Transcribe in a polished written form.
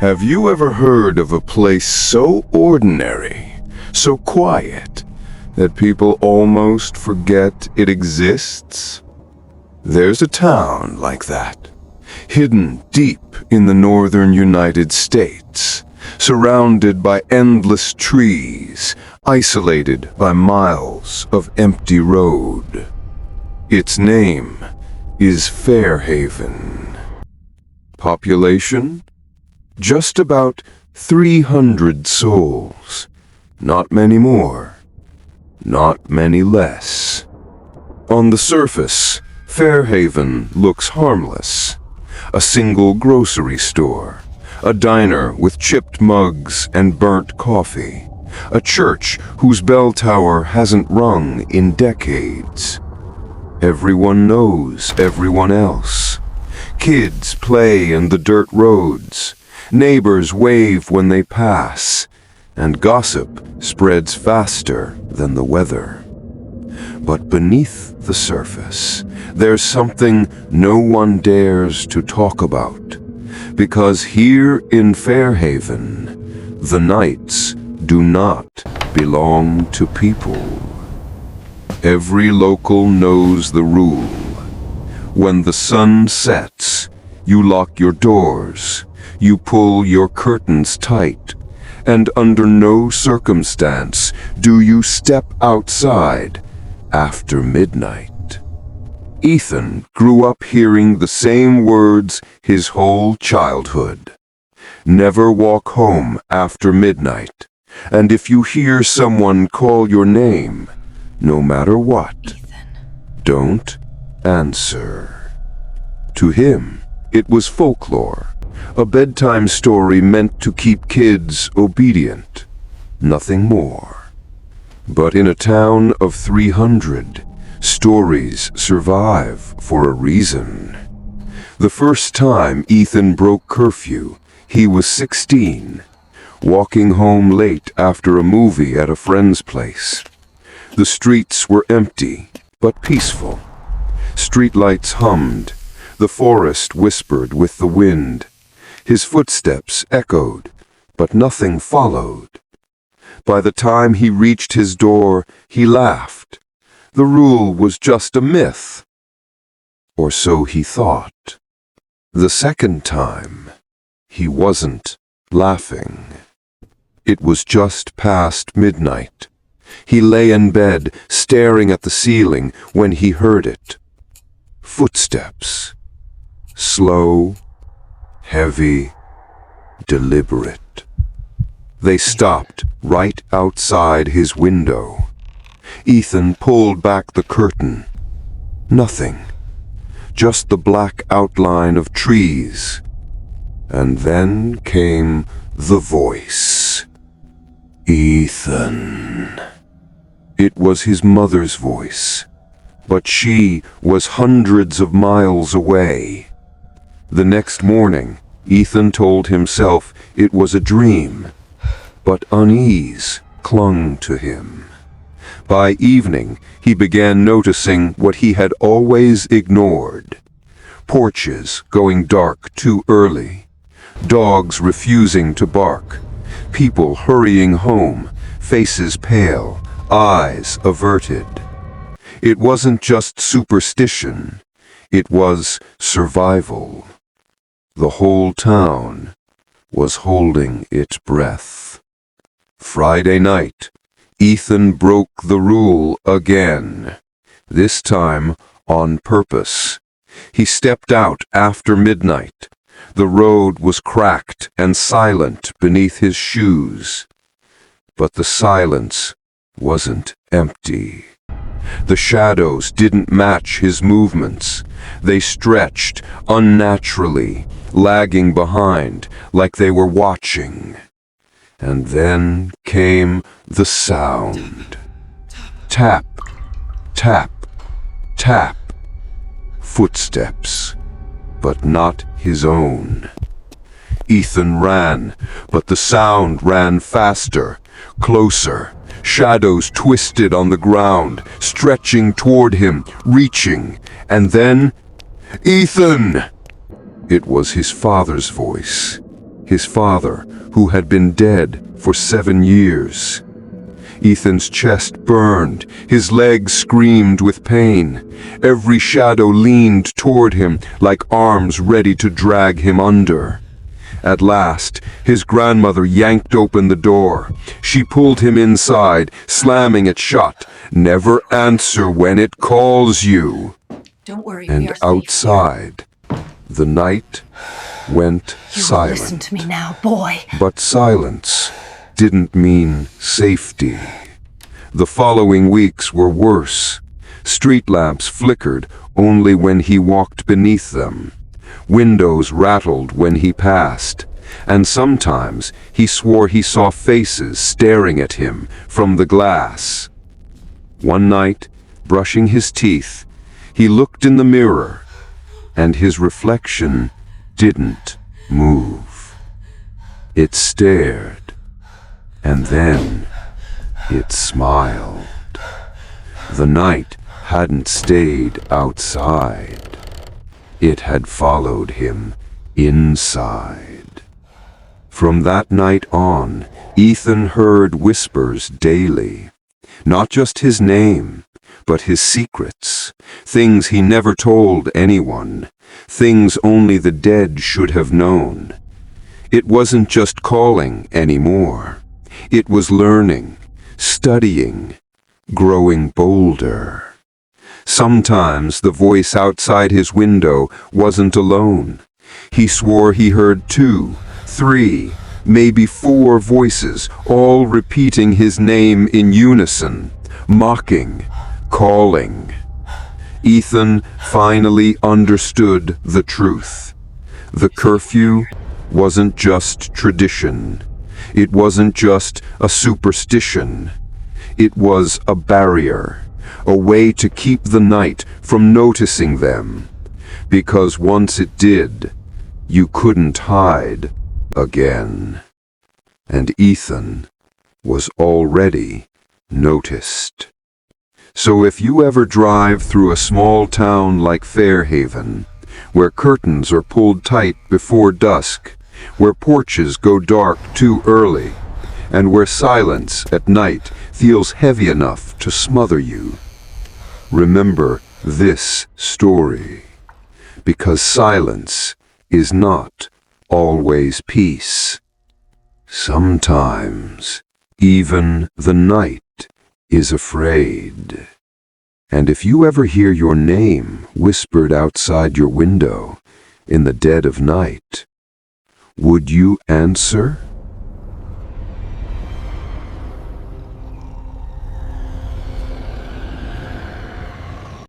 Have you ever heard of a place so ordinary, so quiet, that people almost forget it exists? There's a town like that, hidden deep in the northern United States, surrounded by endless trees, isolated by miles of empty road. Its name is Fairhaven. Population? Just about 300 souls. Not many more, not many less. On the surface, Fairhaven looks harmless. A single grocery store, a diner with chipped mugs and burnt coffee, a church whose bell tower hasn't rung in decades. Everyone knows everyone else. Kids play in the dirt roads. Neighbors wave when they pass, and gossip spreads faster than the weather. But beneath the surface, there's something no one dares to talk about, because here in Fairhaven, the nights do not belong to people. Every local knows the rule. When the sun sets, you lock your doors. You pull your curtains tight, and under no circumstance do you step outside after midnight. Ethan grew up hearing the same words his whole childhood. Never walk home after midnight, and if you hear someone call your name, no matter what, Ethan, don't answer. To him, it was folklore. A bedtime story meant to keep kids obedient, nothing more. But in a town of 300, stories survive for a reason. The first time Ethan broke curfew, he was 16, walking home late after a movie at a friend's place. The streets were empty, but peaceful. Streetlights hummed, the forest whispered with the wind. His footsteps echoed, but nothing followed. By the time he reached his door, he laughed. The rule was just a myth. Or so he thought. The second time, he wasn't laughing. It was just past midnight. He lay in bed, staring at the ceiling, when he heard it. Footsteps. Slow, heavy, deliberate. They stopped right outside his window. Ethan pulled back the curtain. Nothing. Just the black outline of trees. And then came the voice. Ethan. It was his mother's voice, but she was hundreds of miles away. The next morning, Ethan told himself it was a dream, but unease clung to him. By evening, he began noticing what he had always ignored. Porches going dark too early, dogs refusing to bark, people hurrying home, faces pale, eyes averted. It wasn't just superstition, it was survival. The whole town was holding its breath. Friday night, Ethan broke the rule again, this time on purpose. He stepped out after midnight. The road was cracked and silent beneath his shoes. But the silence wasn't empty. The shadows didn't match his movements. They stretched unnaturally, lagging behind like they were watching. And then came the sound. Tap, tap, tap. Footsteps, but not his own. Ethan ran, but the sound ran faster, closer. Shadows twisted on the ground, stretching toward him, reaching, and then, "Ethan!" It was his father's voice, his father, who had been dead for 7 years. Ethan's chest burned, his legs screamed with pain. Every shadow leaned toward him like arms ready to drag him under. At last, his grandmother yanked open the door. She pulled him inside, slamming it shut. "Never answer when it calls you." Don't worry, And we are safe outside, the night went here. You will silent. listen to me now, boy. But silence didn't mean safety. The following weeks were worse. Street lamps flickered only when he walked beneath them. Windows rattled when he passed, and sometimes he swore he saw faces staring at him from the glass. One night, brushing his teeth, he looked in the mirror, and his reflection didn't move. It stared, and then it smiled. The night hadn't stayed outside. It had followed him inside. From that night on, Ethan heard whispers daily. Not just his name, but his secrets. Things he never told anyone. Things only the dead should have known. It wasn't just calling anymore. It was learning, studying, growing bolder. Sometimes the voice outside his window wasn't alone. He swore he heard 2, 3, maybe 4 voices, all repeating his name in unison, mocking, calling. Ethan finally understood the truth. The curfew wasn't just tradition. It wasn't just a superstition. It was a barrier. A way to keep the night from noticing them, because once it did, you couldn't hide again. And Ethan was already noticed. So if you ever drive through a small town like Fairhaven, where curtains are pulled tight before dusk, where porches go dark too early, and where silence at night feels heavy enough to smother you, remember this story, because silence is not always peace. Sometimes even the night is afraid. And if you ever hear your name whispered outside your window in the dead of night, would you answer?